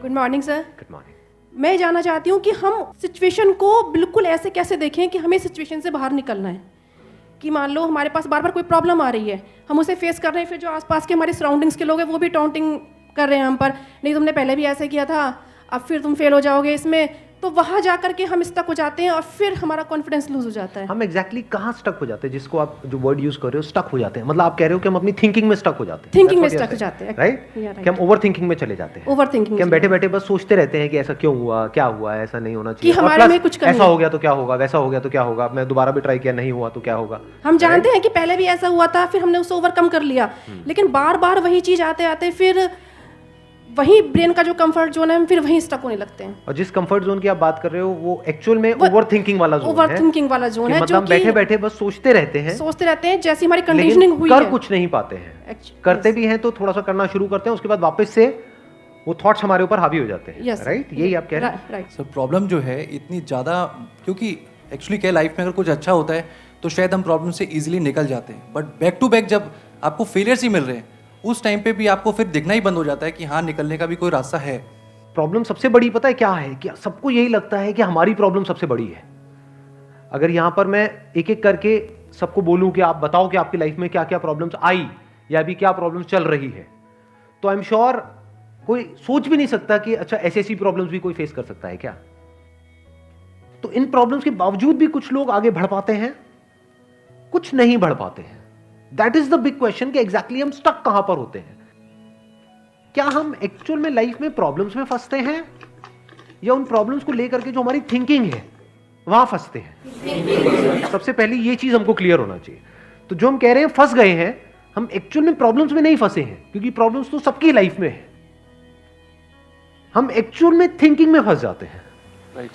Good morning sir. Good morning. मैं जानना चाहती हूँ कि हम सिचुएशन को बिल्कुल ऐसे कैसे देखें कि हमें सिचुएशन से बाहर निकलना है। कि मान लो हमारे पास बार बार कोई प्रॉब्लम आ रही है, हम उसे फेस कर रहे हैं, फिर जो आसपास के हमारे सराउंडिंग्स के लोग हैं वो भी टाउंटिंग कर रहे हैं हम पर, नहीं तुमने पहले भी ऐसे किया था, अब फिर तुम फेल हो जाओगे इसमें, तो वहाँ जा करके हम स्टक हो जाते हैं और फिर हमारा कॉन्फिडेंस लूज हो जाता है। हम एग्जैक्टली कहाँ स्टक हो जाते हैं, जिसको आप जो वर्ड यूज कर रहे हो स्टक हो जाते हैं, मतलब आप कह रहे हो कि हम अपनी थिंकिंग में स्टक हो जाते हैं। थिंकिंग में स्टक हो जाते हैं, राइट? कि हम ओवर थिंकिंग में चले जाते हैं। ओवर थिंकिंग कि हम बैठे बैठे बस सोचते रहते हैं कि ऐसा क्यों हुआ, क्या हुआ, ऐसा नहीं होना कि चाहिए, हमारे में कुछ ऐसा हो गया तो क्या होगा, वैसा हो गया तो क्या होगा, मैं दोबारा भी ट्राई किया नहीं हुआ तो क्या होगा। हम जानते हैं कि पहले भी ऐसा हुआ था, फिर हमने उसे ओवरकम कर लिया, लेकिन बार बार वही चीज आते आते फिर वही ब्रेन का जो कंफर्ट जोन है हम फिर वहीं स्टक होने लगते हैं। और जिस कंफर्ट जोन की आप बात कर रहे हो वो एक्चुअल में ओवर थिंकिंग वाला जोन है। ओवर थिंकिंग वाला जोन है, मतलब बैठे बैठे बस सोचते रहते हैं जैसी हमारी कंडीशनिंग हुई कर है, कुछ नहीं पाते हैं। करते भी हैं तो थोड़ा सा करना शुरू करते हैं, उसके बाद वापस से वो थॉट्स हमारे ऊपर हावी हो जाते हैं। राइट? यही आप कह रहे हैं। राइट सर प्रॉब्लम जो है इतनी ज़्यादा, क्योंकि एक्चुअली क्या लाइफ में अगर कुछ अच्छा होता है तो शायद हम प्रॉब्लम से इजीली निकल जाते हैं, बट बैक टू बैक जब आपको फेलियर्स ही मिल रहे हैं उस टाइम पे भी आपको फिर दिखना ही बंद हो जाता है कि हाँ निकलने का भी कोई रास्ता है। प्रॉब्लम सबसे बड़ी पता है क्या है? कि सबको यही लगता है कि हमारी प्रॉब्लम सबसे बड़ी है। अगर यहां पर मैं एक एक करके सबको बोलूं कि आप बताओ कि आपकी लाइफ में क्या क्या प्रॉब्लम्स आई या अभी क्या प्रॉब्लम्स चल रही है, तो आई एम श्योर कोई सोच भी नहीं सकता कि अच्छा ऐसी ऐसी प्रॉब्लम्स भी कोई फेस कर सकता है क्या। तो इन प्रॉब्लम्स के बावजूद भी कुछ लोग आगे बढ़ पाते हैं, कुछ नहीं बढ़ पाते हैं। That is the big question कि एग्जैक्टली हम स्टक कहां पर होते हैं। क्या हम एक्चुअल में लाइफ में प्रॉब्लम्स में फंसते हैं या उन प्रॉब्लम्स को लेकर के जो हमारी थिंकिंग है वहां फंसते हैं? सबसे पहले ये चीज हमको क्लियर होना चाहिए। तो जो हम कह रहे हैं फंस गए हैं, हम एक्चुअल में प्रॉब्लम्स में नहीं फंसे हैं, क्योंकि प्रॉब्लम्स तो सबकी लाइफ में है। हम एक्चुअल में थिंकिंग में फंस जाते हैं। राइट।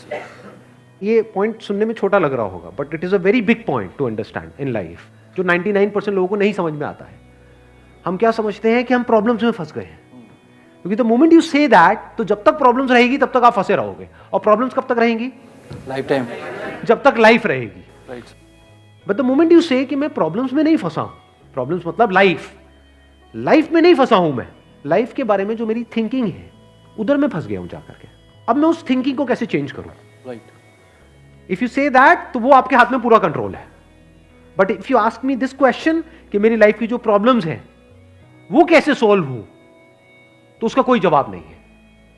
ये पॉइंट सुनने में छोटा लग रहा होगा, but it is a very big point two understand in life, जो 99% लोगों को नहीं समझ में आता है। हम क्या समझते हैं कि हम प्रॉब्लम्स में फंस गए हैं, क्योंकि the moment you say that, तो जब तक प्रॉब्लम्स रहेगी तब तक आप फंसे रहोगे। और प्रॉब्लम्स कब तक रहेंगी? लाइफ टाइम, जब तक लाइफ रहेगी। Right. But the moment you से कि मैं प्रॉब्लम्स में नहीं फंसा हूं, प्रॉब्लम्स मतलब लाइफ में नहीं फंसा हूं, मैं लाइफ के बारे में जो मेरी थिंकिंग है उधर मैं फंस गया हूं जाकर के। अब मैं उस थिंकिंग को कैसे चेंज करूं? Right. If you say that, तो वो आपके हाथ में पूरा कंट्रोल है। But if you ask me this question कि मेरी लाइफ की जो प्रॉब्लम्स हैं वो कैसे सॉल्व हो, तो उसका कोई जवाब नहीं है,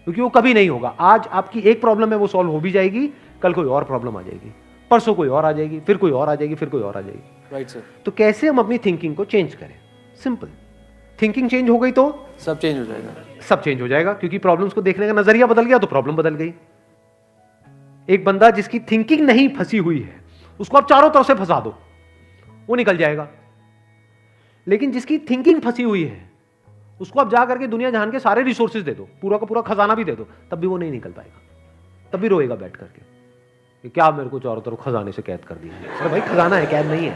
क्योंकि वो कभी नहीं होगा। आज आपकी एक प्रॉब्लम है, वो सॉल्व हो भी जाएगी, कल कोई और प्रॉब्लम आ जाएगी, परसों कोई और आ जाएगी, फिर कोई और आ जाएगी, फिर कोई और आ जाएगी। Right sir. तो कैसे हम अपनी थिंकिंग को चेंज करें? सिंपल। थिंकिंग चेंज हो गई तो सब चेंज हो जाएगा। सब चेंज हो जाएगा, क्योंकि प्रॉब्लम्स को देखने का नजरिया बदल गया तो प्रॉब्लम बदल गई। एक बंदा जिसकी थिंकिंग नहीं फंसी हुई है, उसको आप चारों तरफ से फंसा दो, वो निकल जाएगा। लेकिन जिसकी थिंकिंग फंसी हुई है, उसको आप जा करके दुनिया जहान के सारे रिसोर्सेज दे दो, पूरा का पूरा खजाना भी दे दो, तब भी वो नहीं निकल पाएगा, तब भी रोएगा बैठ करके कि क्या मेरे को चारों तरफ खजाने से कैद कर दिया। अरे भाई खजाना है, कैद नहीं है।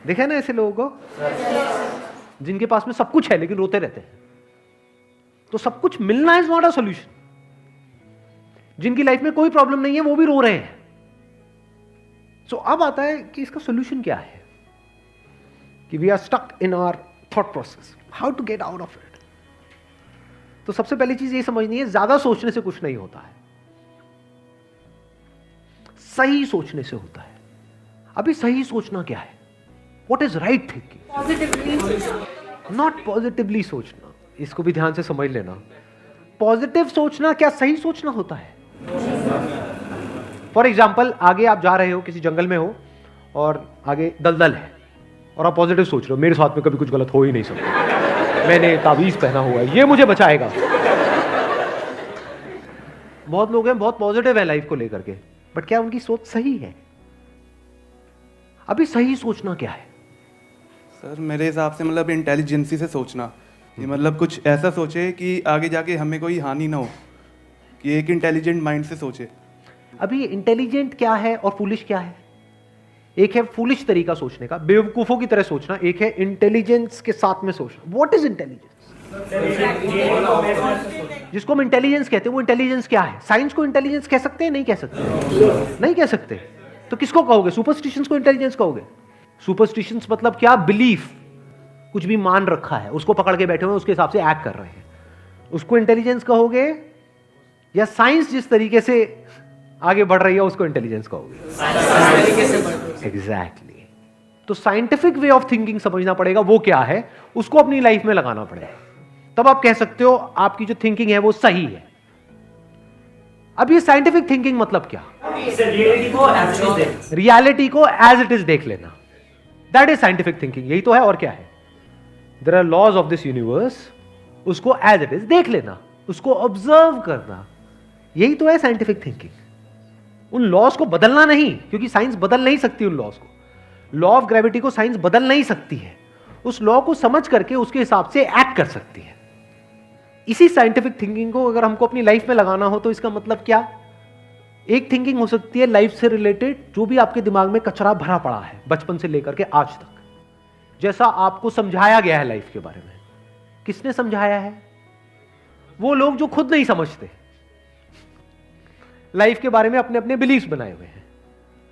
देखा ना ऐसे लोगों को जिनके पास में सब कुछ है लेकिन रोते रहते हैं। तो सब कुछ मिलना इज नॉट अ सोल्यूशन। जिनकी लाइफ में कोई प्रॉब्लम नहीं है वो भी रो रहे हैं। सो अब आता है कि इसका सोल्यूशन क्या है, कि we are stuck in our thought process, how to get out of it. तो सबसे पहली चीज ये समझनी है, ज्यादा सोचने से कुछ नहीं होता है, सही सोचने से होता है। अभी सही सोचना क्या है? What is right thinking, not positively सोचना। इसको भी ध्यान से समझ लेना। पॉजिटिव सोचना क्या सही सोचना होता है? फॉर एग्जाम्पल, आगे आप जा रहे हो, किसी जंगल में हो और आगे दलदल है और आप पॉजिटिव सोच रहे हो, मेरे साथ में कभी कुछ गलत हो ही नहीं सकता, मैंने ताबीज पहना हुआ है, ये मुझे बचाएगा। बहुत लोग हैं बहुत पॉजिटिव है लाइफ को लेकर के, बट क्या उनकी सोच सही है? अभी सही सोचना क्या है? सर मेरे हिसाब से मतलब इंटेलिजेंसी से सोचना, कि मतलब कुछ ऐसा सोचे कि आगे जाके हमें कोई हानि ना हो, कि एक इंटेलिजेंट माइंड से सोचे। अभी इंटेलिजेंट क्या है और फूलिश क्या है? एक है फूलिश तरीका सोचने का, बेवकूफों की तरह सोचना, एक है इंटेलिजेंस के साथ में सोचना। What is intelligence? जिसको हम इंटेलिजेंस कहते हैं वो इंटेलिजेंस क्या है? साइंस को इंटेलिजेंस कह सकते हैं? नहीं कह सकते, नहीं कह सकते। तो किसको कहोगे? सुपरस्टिशंस को इंटेलिजेंस कहोगे? सुपरस्टिशंस मतलब क्या? बिलीफ, कुछ भी मान रखा है उसको पकड़ के बैठे हुए हैं, उसके हिसाब से एक्ट कर रहे हैं। उसको इंटेलिजेंस कहोगे या साइंस जिस तरीके से आगे बढ़ रही है उसको इंटेलिजेंस कहोगे? एग्जैक्टली। तो साइंटिफिक वे ऑफ थिंकिंग समझना पड़ेगा, वो क्या है, उसको अपनी लाइफ में लगाना पड़ेगा, तब आप कह सकते हो आपकी जो थिंकिंग है वो सही है। अब ये साइंटिफिक थिंकिंग मतलब क्या? रियलिटी को एज इट इज देख लेना, दैट इज साइंटिफिक थिंकिंग। यही तो है, और क्या है? There are laws of this universe, उसको एज इट इज देख लेना, उसको ऑब्जर्व करना, यही तो है साइंटिफिक थिंकिंग। उन लॉज को बदलना नहीं, क्योंकि साइंस बदल नहीं सकती उन लॉज को। लॉ ऑफ ग्रेविटी को साइंस बदल नहीं सकती है, उस लॉ को समझ करके उसके हिसाब से एक्ट कर सकती है। इसी साइंटिफिक थिंकिंग को अगर हमको अपनी लाइफ में लगाना हो तो इसका मतलब क्या? एक थिंकिंग हो सकती है लाइफ से रिलेटेड, जो भी आपके दिमाग में कचरा भरा पड़ा है बचपन से लेकर के आज तक, जैसा आपको समझाया गया है लाइफ के बारे में। किसने समझाया है? वो लोग जो खुद नहीं समझते, लाइफ के बारे में अपने अपने बिलीफ्स बनाए हुए हैं,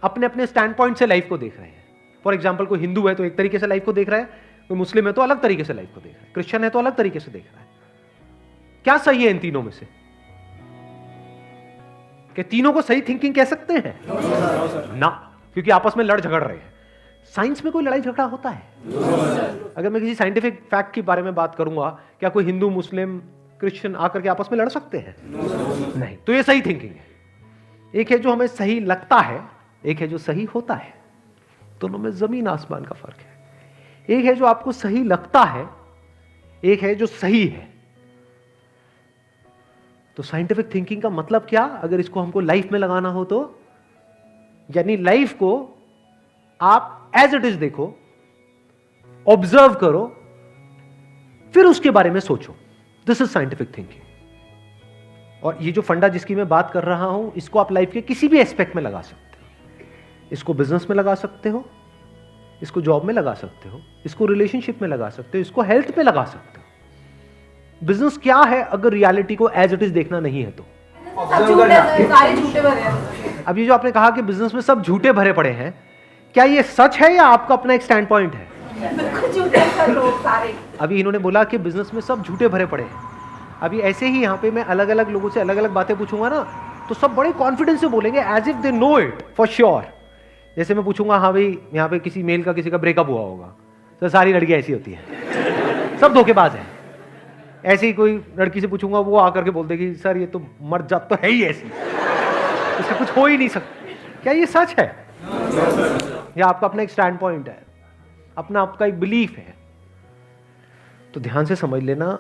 अपने अपने स्टैंड पॉइंट से लाइफ को देख रहे हैं। फॉर एग्जाम्पल, कोई हिंदू है तो एक तरीके से लाइफ को देख रहा है, कोई मुस्लिम है तो अलग तरीके से लाइफ को देख रहा है, क्रिश्चियन है तो अलग तरीके से देख रहा है। क्या सही है इन तीनों में से? क्या तीनों को सही थिंकिंग कह सकते हैं? ना, क्योंकि आपस में लड़ झगड़ रहे हैं। साइंस में कोई लड़ाई झगड़ा होता है? अगर मैं किसी साइंटिफिक फैक्ट के बारे में बात करूंगा, क्या कोई हिंदू, मुस्लिम, क्रिश्चियन आकर के आपस में लड़ सकते हैं? नहीं। तो ये सही थिंकिंग है। एक है जो हमें सही लगता है, एक है जो सही होता है। दोनों में जमीन आसमान का फर्क है। एक है जो आपको सही लगता है, एक है जो सही है। तो साइंटिफिक थिंकिंग का मतलब क्या, अगर इसको हमको लाइफ में लगाना हो तो, यानी लाइफ को आप एज इट इज देखो, ऑब्जर्व करो, फिर उसके बारे में सोचो। This is scientific thinking. और ये जो फंडा जिसकी मैं बात कर रहा हूं, इसको आप लाइफ के किसी भी एस्पेक्ट में लगा सकते हो। इसको बिजनेस में लगा सकते हो, इसको जॉब में लगा सकते हो, इसको रिलेशनशिप में लगा सकते हो, इसको हेल्थ में लगा सकते हो। बिजनेस क्या है अगर रियलिटी को एज इट इज देखना नहीं है तो? सारे झूठे भरे हैं। अब ये जो आपने कहा कि बिजनेस में सब झूठे भरे पड़े हैं, क्या ये सच है या आपका अपना एक स्टैंड पॉइंट है? बिल्कुल झूठे हैं लोग सारे। अभी इन्होंने बोला कि बिजनेस में सब झूठे भरे पड़े हैं। अभी ऐसे ही यहाँ पे मैं अलग अलग लोगों से अलग अलग बातें पूछूंगा ना, तो सब बड़े कॉन्फिडेंस से बोलेंगे, as if they know it for sure. जैसे मैं पूछूंगा, हाँ भाई यहाँ पे किसी मेल का किसी का ब्रेकअप हुआ होगा, तो सारी लड़कियां ऐसी होती हैं, सब धोखेबाज है। ऐसे ही कोई लड़की से पूछूंगा, वो आकर के बोल देगी, सर ये तो मर्द जात तो है ही ऐसी, इसका कुछ हो ही नहीं सकता। क्या ये सच है या आपका अपना एक स्टैंड पॉइंट है, अपना आपका एक बिलीफ है? तो ध्यान से समझ लेना,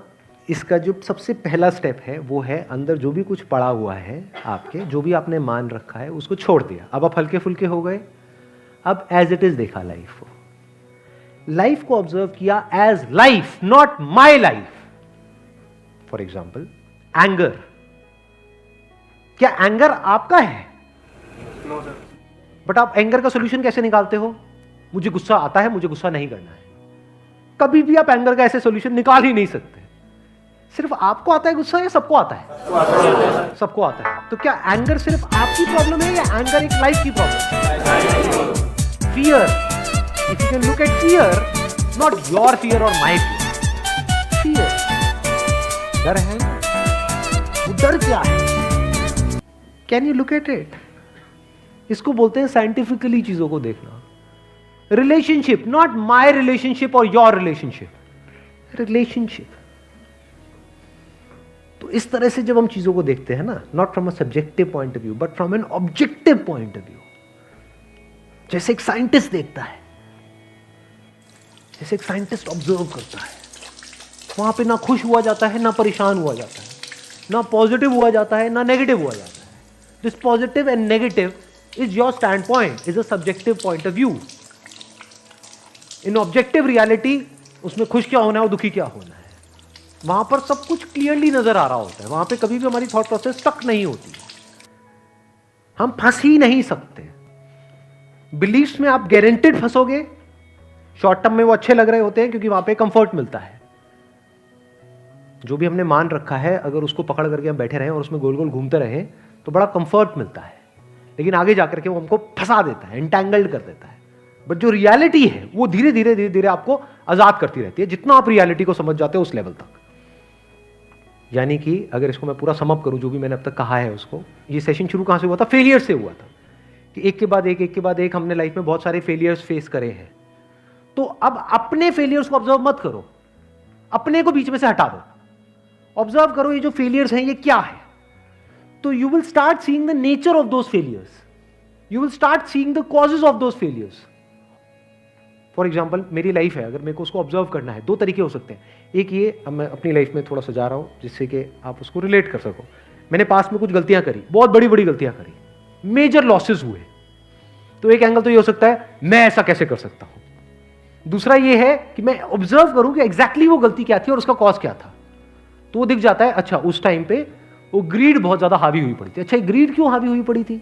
इसका जो सबसे पहला स्टेप है वो है अंदर जो भी कुछ पड़ा हुआ है आपके, जो भी आपने मान रखा है उसको छोड़ दिया। अब आप हल्के फुल्के हो गए, अब एज इट इज देखा लाइफ को, लाइफ को ऑब्जर्व किया as life, not my life. For example, anger, क्या एंगर आपका है? बट आप एंगर का सोल्यूशन कैसे निकालते हो? मुझे गुस्सा आता है, मुझे गुस्सा नहीं करना है। कभी भी आप एंगर का ऐसे सोल्यूशन निकाल ही नहीं सकते। सिर्फ आपको आता है गुस्सा या सबको आता है? सबको आता है। तो क्या एंगर सिर्फ आपकी प्रॉब्लम है या एंगर एक लाइफ की problem? Fear, if you can look at fear, not your fear और माई फियर, फियर, डर है। वो डर क्या है? Can you look at it? इसको बोलते हैं साइंटिफिकली चीजों को देखना। रिलेशनशिप, नॉट माई रिलेशनशिप और योर रिलेशनशिप, रिलेशनशिप। तो इस तरह से जब हम चीजों को देखते हैं ना, not from a subjective point of view but from an objective point of view, जैसे एक साइंटिस्ट देखता है, जैसे एक साइंटिस्ट ऑब्जर्व करता है, वहां पे ना खुश हुआ जाता है, ना परेशान हुआ जाता है, ना पॉजिटिव हुआ जाता है, ना नेगेटिव हुआ जाता है। This positive and negative is your stand point, is a subjective point of view. In objective reality, उसमें खुश क्या होना है और दुखी क्या होना है, वहां पर सब कुछ क्लियरली नजर आ रहा होता है। वहां पे कभी भी हमारी थॉट प्रोसेस स्टक नहीं होती है, हम फंस ही नहीं सकते। बिलीफ्स में आप गारंटेड फंसोगे, शॉर्ट टर्म में वो अच्छे लग रहे होते हैं क्योंकि वहां पे कंफर्ट मिलता है। जो भी हमने मान रखा है, अगर उसको पकड़ करके हम बैठे रहें और उसमें गोल गोल घूमते रहें तो बड़ा कंफर्ट मिलता है, लेकिन आगे जाकर के वो हमको फंसा देता है, एंटैंगल्ड कर देता है। बट जो रियलिटी है वो धीरे धीरे धीरे धीरे आपको आजाद करती रहती है, जितना आप रियलिटी को समझ जाते हो उस लेवल तक। यानी कि अगर इसको मैं पूरा समअप करूं, जो भी मैंने अब तक कहा है उसको, ये सेशन शुरू कहाँ से हुआ था? फेलियर से हुआ था कि एक के बाद एक हमने लाइफ में बहुत सारे फेलियर्स फेस करे हैं। तो अब अपने फेलियर्स को ऑब्जर्व मत करो, अपने को बीच में से हटा दो, ऑब्जर्व करो ये जो फेलियर्स हैं ये क्या है। तो you will start seeing the nature of those failures, you will start seeing the causes of those failures. For example मेरी लाइफ है, अगर मेरे को उसको ऑब्जर्व करना है, दो तरीके हो सकते हैं। एक ये, अब मैं अपनी लाइफ में थोड़ा सजा रहा हूं जिससे कि आप उसको रिलेट कर सको। मैंने पास में कुछ गलतियां करी, बहुत बड़ी बड़ी गलतियां करी, मेजर लॉसेस हुए, तो एक एंगल तो ये हो सकता है मैं ऐसा कैसे कर सकता हूं। दूसरा ये है कि मैं ऑब्जर्व करूं कि एग्जैक्टली वो गलती क्या थी और उसका कॉज क्या था। तो वो दिख जाता है, अच्छा उस टाइम पे वो ग्रीड बहुत ज्यादा हावी हुई पड़ी थी। अच्छा ग्रीड क्यों हावी हुई पड़ी थी,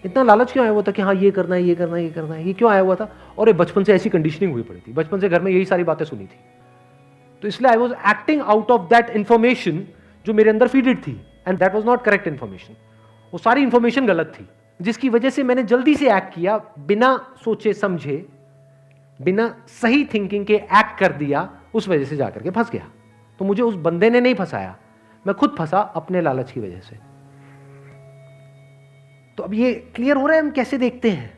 इतना लालच क्यों आया हुआ था कि हाँ ये करना है ये करना है ये करना है, ये क्यों आया हुआ था? और ये बचपन से ऐसी कंडीशनिंग हुई पड़ी थी, बचपन से घर में यही सारी बातें सुनी थी, तो इसलिए I was acting out of that information जो मेरे अंदर फीडेड थी, and that was not correct information. वो सारी इंफॉर्मेशन गलत थी, जिसकी वजह से मैंने जल्दी से एक्ट किया, बिना सोचे समझे, बिना सही थिंकिंग के एक्ट कर दिया, उस वजह से जाकर के फंस गया। तो मुझे उस बंदे ने नहीं फंसाया, मैं खुद फंसा अपने लालच की वजह से। तो अब ये क्लियर हो रहा है हम कैसे देखते हैं।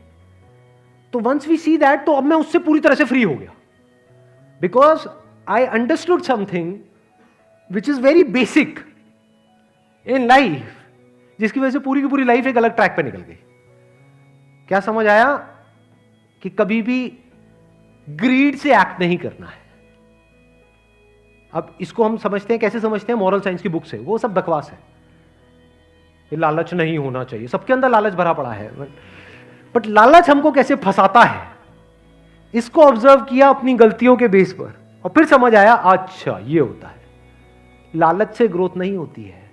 तो वंस वी सी दैट, तो अब मैं उससे पूरी तरह से फ्री हो गया, because I understood something which is very basic in life, जिसकी वजह से पूरी की पूरी लाइफ एक अलग ट्रैक पे निकल गई। क्या समझ आया? कि कभी भी ग्रीड से एक्ट नहीं करना है। अब इसको हम समझते हैं, कैसे समझते हैं? मॉरल साइंस की बुक से। वो सब बकवास है, ये लालच नहीं होना चाहिए, सबके अंदर लालच भरा पड़ा है, बट लालच हमको कैसे फंसाता है, इसको ऑब्जर्व किया अपनी गलतियों के बेस पर, और फिर समझ आया अच्छा ये होता है। लालच से ग्रोथ नहीं होती है।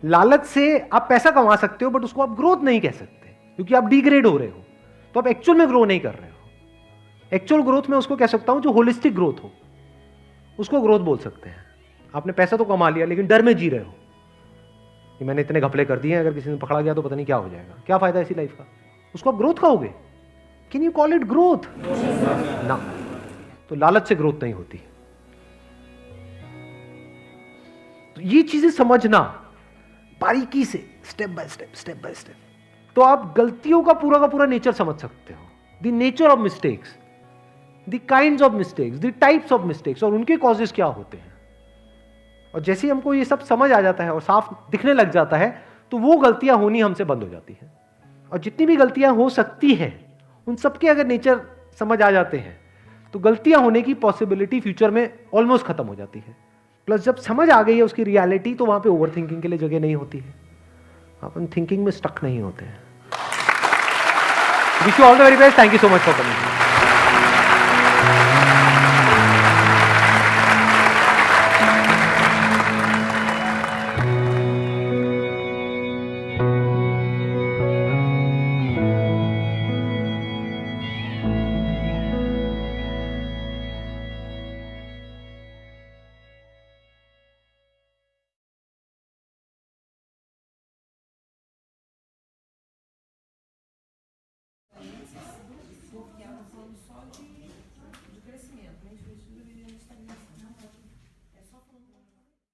लालच से आप पैसा कमा सकते हो, बट उसको आप ग्रोथ नहीं कह सकते, क्योंकि आप डिग्रेड हो रहे हो, तो आप एक्चुअल में ग्रो नहीं कर रहे हो। एक्चुअल ग्रोथ में उसको कह सकता हूं जो होलिस्टिक ग्रोथ हो, उसको ग्रोथ बोल सकते हैं। आपने पैसा तो कमा लिया, लेकिन डर में जी रहे हो कि मैंने इतने घपले कर दिए हैं, अगर किसी ने पकड़ा गया तो पता नहीं क्या हो जाएगा, क्या फायदा ऐसी लाइफ का? उसको आप ग्रोथ कहोगे? Can you call it growth? ना। तो लालच से ग्रोथ नहीं होती। तो ये चीजें समझना बारीकी से, स्टेप बाय स्टेप, तो आप गलतियों का पूरा नेचर समझ सकते हो। The nature of mistakes, the kinds of mistakes, the types of mistakes, और उनके कॉजेस क्या होते हैं। और जैसे ही हमको ये सब समझ आ जाता है और साफ दिखने लग जाता है, तो वो गलतियां होनी हमसे बंद हो जाती हैं। और जितनी भी गलतियां हो सकती हैं, उन सबके अगर नेचर समझ आ जाते हैं, तो गलतियां होने की पॉसिबिलिटी फ्यूचर में ऑलमोस्ट खत्म हो जाती है। प्लस जब समझ आ गई है उसकी रियलिटी, तो वहां पे ओवर थिंकिंग के लिए जगह नहीं होती है, अपन थिंकिंग में स्टक नहीं होते हैं। Wish you all the very best, thank you so much for coming.